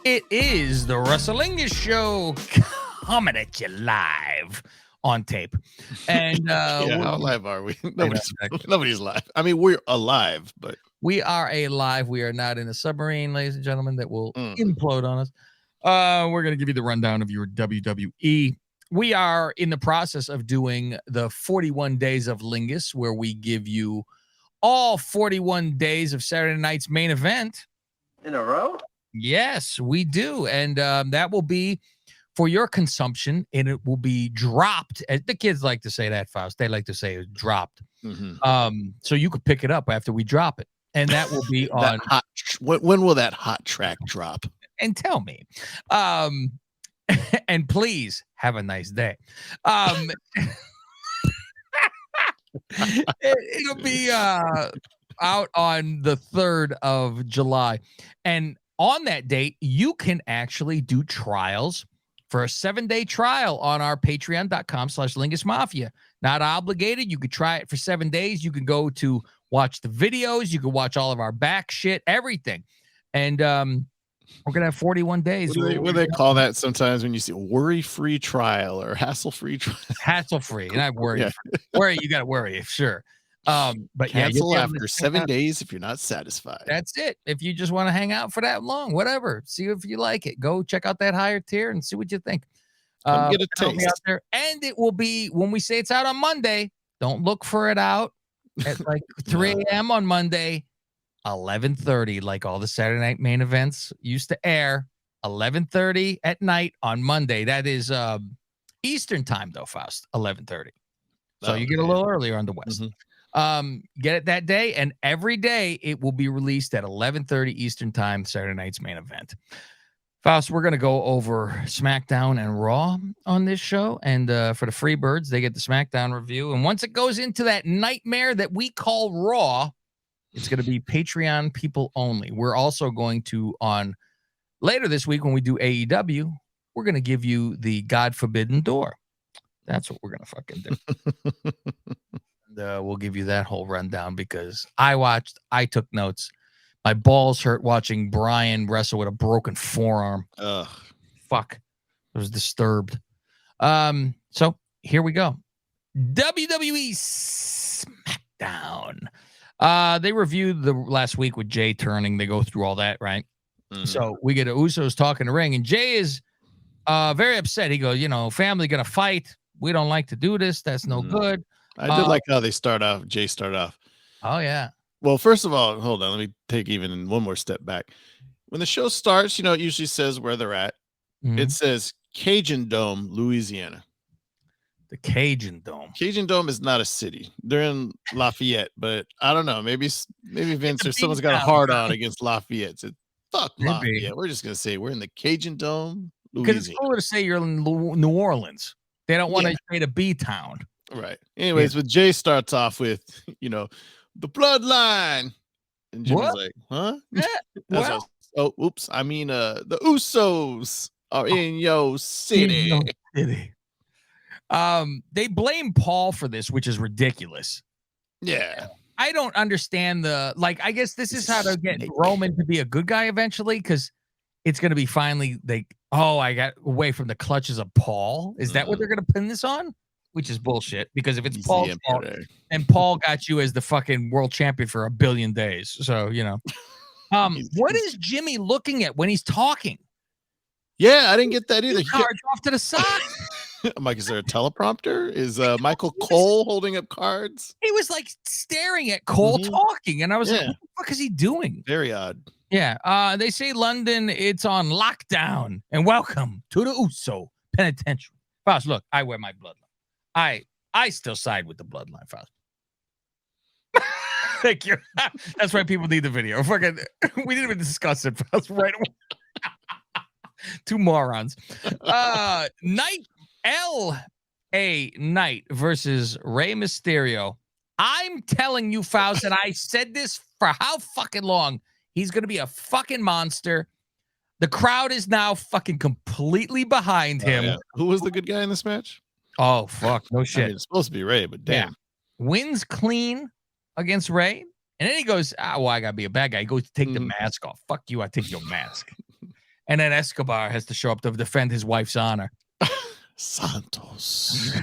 It is the Wrestlingus Show coming at you live on tape. And yeah, how live are we? Nobody's live. I mean, we're alive, but we are alive. We are not in a submarine, ladies and gentlemen, that will implode on us. We're going to give you the rundown of your WWE. We are in the process of doing the 41 days of Lingus, where we give you all 41 days of Saturday night's main event. In a row? Yes, we do. And that will be for your consumption, and it will be dropped. The kids like to say that, Faust. They like to say it's dropped. Mm-hmm. So you could pick it up after we drop it. And that will be on. When will that hot track drop? And tell me. And please have a nice day. It'll be out on the 3rd of July. And on that date, you can actually do trials for a 7-day trial on our patreon.com/Lingus Mafia. Not obligated. You could try it for 7 days. You can go to watch the videos. You can watch all of our back shit, everything. And we're going to have 41 days. What do they call that sometimes when you see worry-free trial or hassle-free trial? Hassle-free. And I worry. Yeah. Worry, you got to worry, sure. But cancel after 7 days if you're not satisfied. That's it. If you just want to hang out for that long, whatever. See if you like it. Go check out that higher tier and see what you think. Come get a taste. Out there. And it will be, when we say it's out on Monday, don't look for it out at like 3 a.m. on Monday, 11:30, like all the Saturday night main events used to air, 11:30 at night on Monday. That is Eastern time, though, Faust, 11:30. So you get a little earlier on the West. Get it that day, and every day it will be released at 11:30 Eastern time, Saturday night's main event. Faust, we're going to go over SmackDown and Raw on this show, and for the free birds, they get the SmackDown review, and once it goes into that nightmare that we call Raw, it's going to be Patreon people only. We're also going to, on later this week when we do AEW, we're going to give you the God Forbidden Door. That's what we're going to fucking do. We'll give you that whole rundown because I took notes. My balls hurt watching Brian wrestle with a broken forearm. Ugh. Fuck. I was disturbed. So here we go. WWE SmackDown. They reviewed the last week with Jay turning. They go through all that, right? So we get Usos talking to ring, and Jay is very upset. He goes, family gonna fight. We don't like to do this. That's no good. I did like how they start off. Jay started off. Oh, yeah. Well, first of all, hold on. Let me take even one more step back. When the show starts, it usually says where they're at. It says Cajun Dome, Louisiana. The Cajun Dome. Cajun Dome is not a city. They're in Lafayette, but I don't know. Maybe Vince or someone's got a hard on against Lafayette. So fuck Lafayette. We're just going to say we're in the Cajun Dome, Louisiana. Because it's cooler to say you're in New Orleans. They don't want to say the B-town. Right. Anyways, but Jay starts off with, the bloodline. And Jimmy's like, huh? Yeah. Oops. I mean, the Usos are in your city. They blame Paul for this, which is ridiculous. Yeah. I don't understand I guess this is how to get Roman to be a good guy eventually, because it's going to be finally I got away from the clutches of Paul. Is that what they're going to pin this on? Which is bullshit, because if it's Paul's fault, and Paul got you as the fucking world champion for 1 billion days. So, what is Jimmy looking at when he's talking? Yeah, I didn't get that either. Cards off to the side. I'm like, is there a teleprompter? Is Michael Cole holding up cards? He was like staring at Cole talking, and I was like, what the fuck is he doing? Very odd. Yeah. They say London, it's on lockdown, and welcome to the Uso Penitentiary. Faust, look, I wear my bloodline. I still side with the bloodline, Faust. Thank you. That's why people need the video. Fucking, we didn't even discuss it, Faust, right away. Two morons. L.A. Knight versus Rey Mysterio. I'm telling you, Faust, and I said this for how fucking long. He's going to be a fucking monster. The crowd is now fucking completely behind him. Yeah. Who was the good guy in this match? Oh, fuck. No shit. It's supposed to be Ray, but damn. Yeah. Wins clean against Ray. And then he goes, I got to be a bad guy. He goes to take the mask off. Fuck you. I take your mask. And then Escobar has to show up to defend his wife's honor. Santos.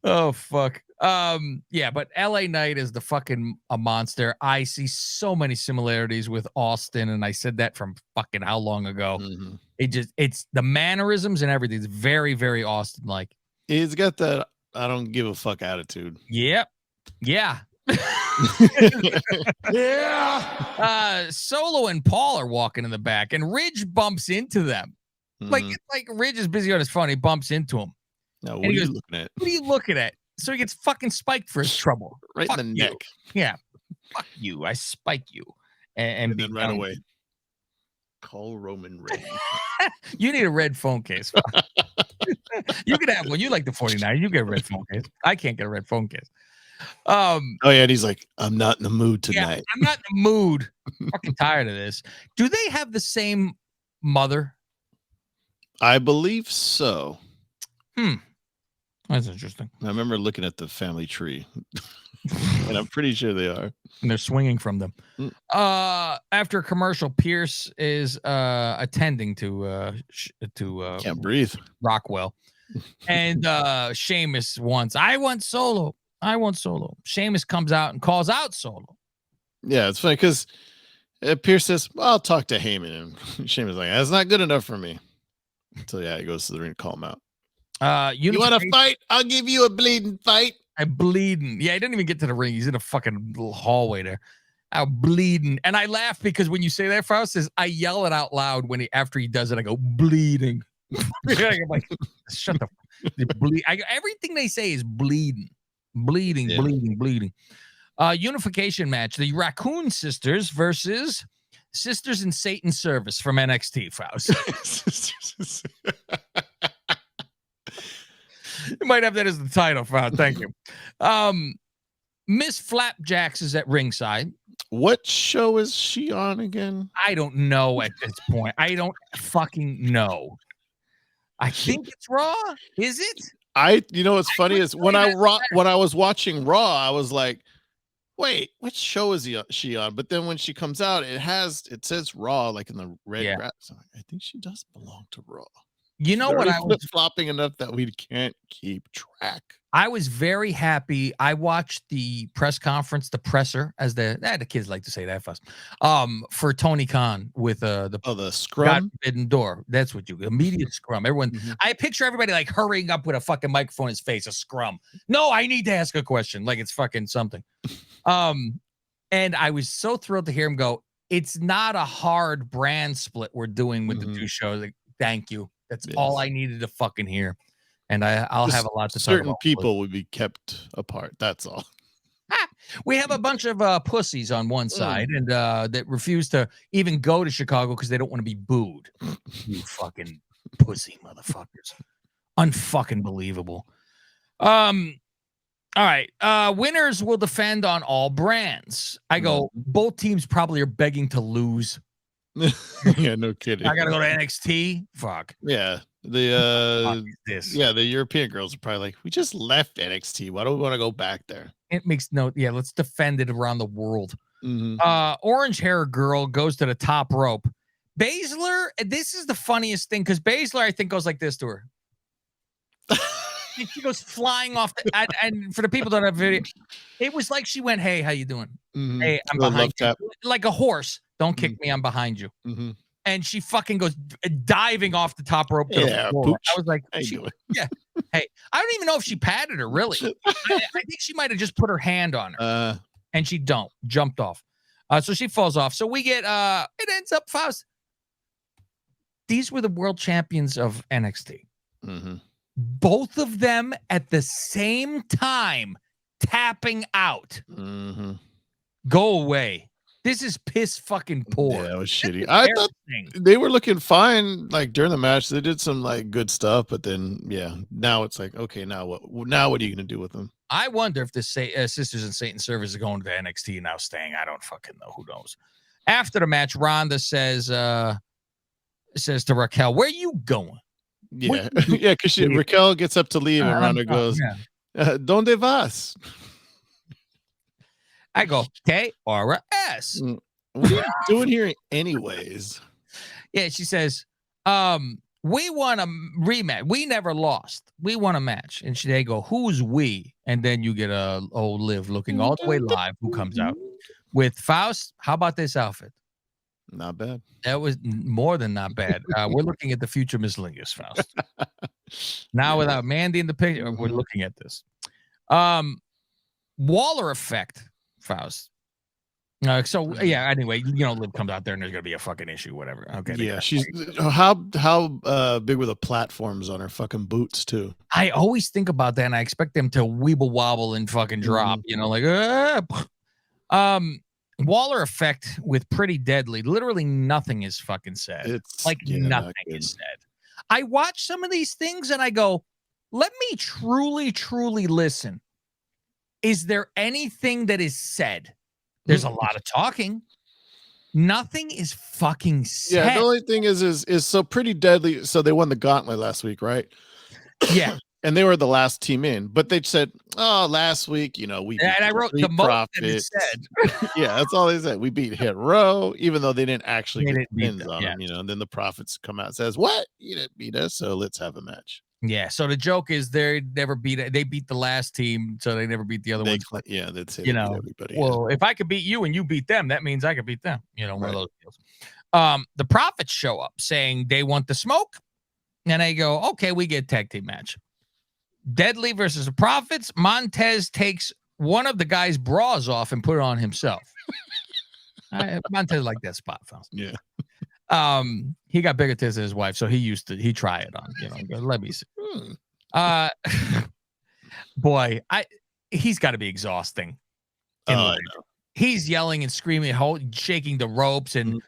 Oh, fuck. Yeah, but LA Knight is the fucking a monster. I see so many similarities with Austin, and I said that from fucking how long ago. Mm-hmm. It's the mannerisms and everything. It's very, very Austin-like. He's got that I don't give a fuck attitude. Yep. Yeah. Yeah. Solo and Paul are walking in the back, and Ridge bumps into them. Mm-hmm. Like Ridge is busy on his phone. He bumps into him. Now, what are you looking at? What are you looking at? So he gets fucking spiked for his trouble. Right Fuck in the you. neck. Yeah. Fuck you. I spike you. And then right away. Call Roman Reigns. You need a red phone case. You can have one. You like the 49. You get a red phone case. I can't get a red phone case. Oh yeah, and he's like, I'm not in the mood tonight. Yeah, I'm not in the mood. Fucking tired of this. Do they have the same mother? I believe so. That's interesting. I remember looking at the family tree, and I'm pretty sure they are. And they're swinging from them. After a commercial, Pierce is attending to Can't breathe. Rockwell, and Sheamus wants. I want Solo. Sheamus comes out and calls out Solo. Yeah, it's funny because Pierce says, well, I'll talk to Heyman. And Sheamus is like, that's not good enough for me. So yeah, he goes to the ring to call him out. You want to fight? I'll give you a bleeding fight. I'm bleeding. Yeah, he didn't even get to the ring. He's in a fucking little hallway there. I'm bleeding. And I laugh because when you say that, Faust, I yell it out loud after he does it. I go, bleeding. I'm like, shut the everything they say is bleeding. Bleeding. Unification match. The Raccoon Sisters versus Sisters in Satan's Service from NXT, Faust. You might have that as the title, Faust. Thank you. Miss Flapjacks is at ringside. What show is she on again? I don't know at this point. I don't fucking know. I think it's Raw. Is it? You know what's funny is when I was watching Raw, I was like, wait, what show is she on? But then when she comes out, it says Raw like in the red wrap. So I think she does belong to Raw. You know what? I was flip-flopping enough that we can't keep track. I was very happy. I watched the press conference, the presser, as the kids like to say that fast. For Tony Khan with the scrum, God forbidden door. That's what immediate scrum. Everyone, I picture everybody like hurrying up with a fucking microphone in his face, a scrum. No, I need to ask a question, like it's fucking something. And I was so thrilled to hear him go. It's not a hard brand split we're doing with the two shows. Like, thank you. That's all I needed to fucking hear. And I'll have a lot to talk about. Certain people would be kept apart. That's all. We have a bunch of pussies on one side and that refuse to even go to Chicago because they don't want to be booed. You fucking pussy motherfuckers. Unfucking believable. All right. Winners will defend on all brands. I go, both teams probably are begging to lose. Yeah, no kidding. I gotta go to NXT. Fuck. Yeah. The European girls are probably like, we just left NXT. Why do we want to go back there? It makes let's defend it around the world. Orange hair girl goes to the top rope. Baszler, this is the funniest thing because Baszler, I think, goes like this to her. She goes flying off and for the people that have video, it was like she went, hey, how you doing? Hey, I'm behind you. Like a horse. Don't kick me, I'm behind you. And she fucking goes diving off the top rope to the floor. Pooch. I was like, yeah. Hey, I don't even know if she patted her, really. I think she might have just put her hand on her. And she jumped off. So she falls off. So we get it ends up Faust. These were the world champions of NXT. Both of them at the same time tapping out. Go away. This is piss fucking poor. Yeah, it was shitty. I thought they were looking fine like during the match. They did some like good stuff, but then now it's like, okay, now what? Now what are you gonna do with them? I wonder if the Sisters in Satan's Service are going to NXT now staying. I don't fucking know. Who knows? After the match, Ronda says to Raquel, "Where you going?" Yeah, because Raquel gets up to leave, and Ronda goes, "Donde vas?" I go, K or a S. What are you doing here anyways? Yeah, she says, we won a rematch. We never lost. We won a match. And they go, who's we? And then you get a old Liv looking all the way live who comes out with Faust. How about this outfit? Not bad. That was more than not bad. We're looking at the future Miss Lingus, Faust. Now without Mandy in the picture, we're looking at this. Waller effect, Faust. Anyway, Liv comes out there and there's gonna be a fucking issue, whatever. Okay. Yeah, she's how big were the platforms on her fucking boots too? I always think about that and I expect them to weeble wobble and fucking drop, Waller effect with Pretty Deadly. Literally nothing is fucking said. It's nothing is said. I watch some of these things and I go, let me truly, truly listen. Is there anything that is said? There's a lot of talking. Nothing is fucking said. Yeah, the only thing is so Pretty Deadly. So they won the gauntlet last week, right? Yeah. And they were the last team in, but they said, "Oh, last week, we beat and I wrote the most that it said." Yeah, that's all they said. We beat Hit Row, even though they didn't actually get pins on them, And then the Profits come out and says, "What? You didn't beat us, so let's have a match." Yeah. So the joke is they never beat it. They beat the last team, so they never beat the other ones. Yeah, that's it. Everybody. Well, if I could beat you and you beat them, that means I could beat them. One of those deals. The Profits show up saying they want the smoke, and they go, "Okay, we get tag team match." Deadly versus the Profits. Montez takes one of the guy's bras off and put it on himself. Montez liked that spot, Faust. Yeah. He got bigger tits than his wife, so he try it on. Let me see. Boy, he's got to be exhausting. He's yelling and screaming, shaking the ropes, and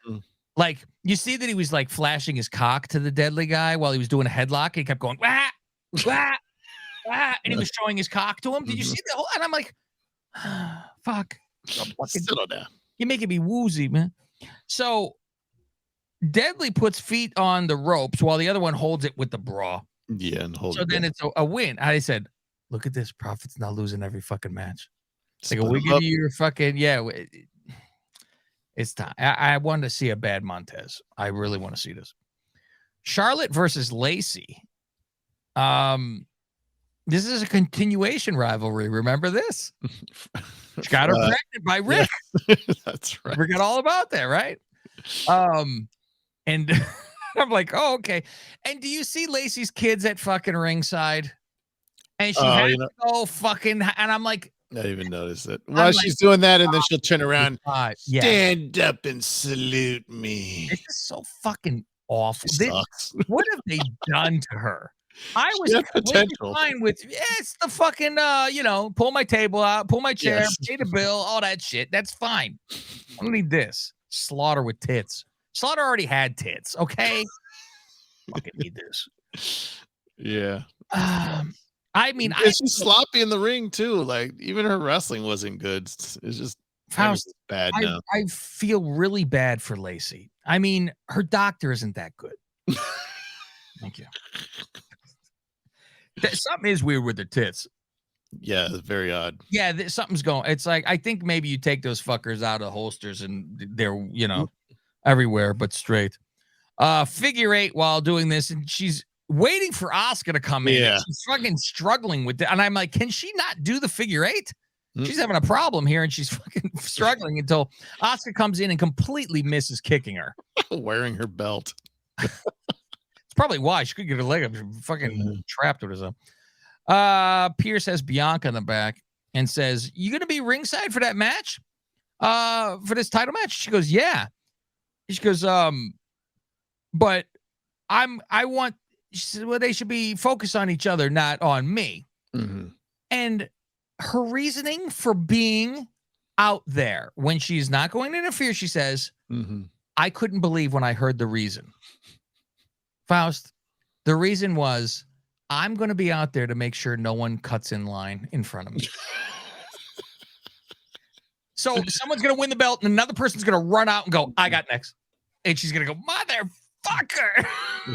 you see that he was like flashing his cock to the Deadly guy while he was doing a headlock. He kept going, wah, wah. And he was showing his cock to him. Did you see that? And I'm like, fuck. Settle down. You're making me woozy, man. So Deadly puts feet on the ropes while the other one holds it with the bra. Yeah, and hold it. So then it's a win. I said, look at this. Profit's not losing every fucking match. Like, we give you your fucking, it's time. I want to see a bad Montez. I really want to see this. Charlotte versus Lacey. This is a continuation rivalry. Remember this? She got her pregnant by Rick. Yeah. That's right. Forgot all about that, right? And I'm like, oh, okay. And do you see Lacey's kids at fucking ringside? And she has to go fucking, and I'm like, I didn't even notice it. While she's doing that, and then she'll turn around, stand up and salute me. This is so fucking awful. Sucks. What have they done to her? I was potential fine with it's the fucking pull my table out, pull my chair, pay the bill, all that shit. That's fine. I don't need this. Slaughter with tits. Slaughter already had tits, okay? Fucking need this. Yeah. I mean, she's sloppy in the ring too. Like, even her wrestling wasn't good. It's just bad now. I feel really bad for Lacey. I mean, her doctor isn't that good. Thank you. Something is weird with the tits. Yeah, it's very odd. Yeah, something's going. It's like, I think maybe you take those fuckers out of holsters and they're, everywhere but straight. Figure eight while doing this, and she's waiting for Asuka to come in. Yeah. She's fucking struggling with it. And I'm like, can she not do the figure eight? She's having a problem here, and she's fucking struggling until Asuka comes in and completely misses kicking her. Wearing her belt. Probably why she could get her leg up, fucking trapped with herself. Pierce has Bianca in the back and says, "You gonna be ringside for that match? For this title match?" She goes, "Yeah." She goes, "But I want." She said, "Well, they should be focused on each other, not on me." And her reasoning for being out there when she's not going to interfere, she says, "I couldn't believe when I heard the reason." Faust, the reason was, I'm going to be out there to make sure no one cuts in line in front of me. So someone's going to win the belt, and another person's going to run out and go, I got next. And she's going to go, motherfucker.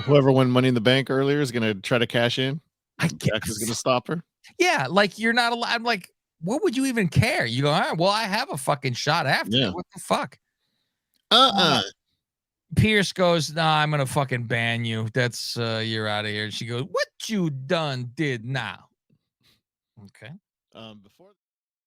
Whoever won Money in the Bank earlier is going to try to cash in. I guess. Is going to stop her. Yeah, like, you're not allowed. I'm like, what would you even care? You go, all right, well, I have a fucking shot after. Yeah. What the fuck? Pierce goes, nah, I'm gonna fucking ban you. That's you're out of here. And she goes, what you done did now? Okay. Before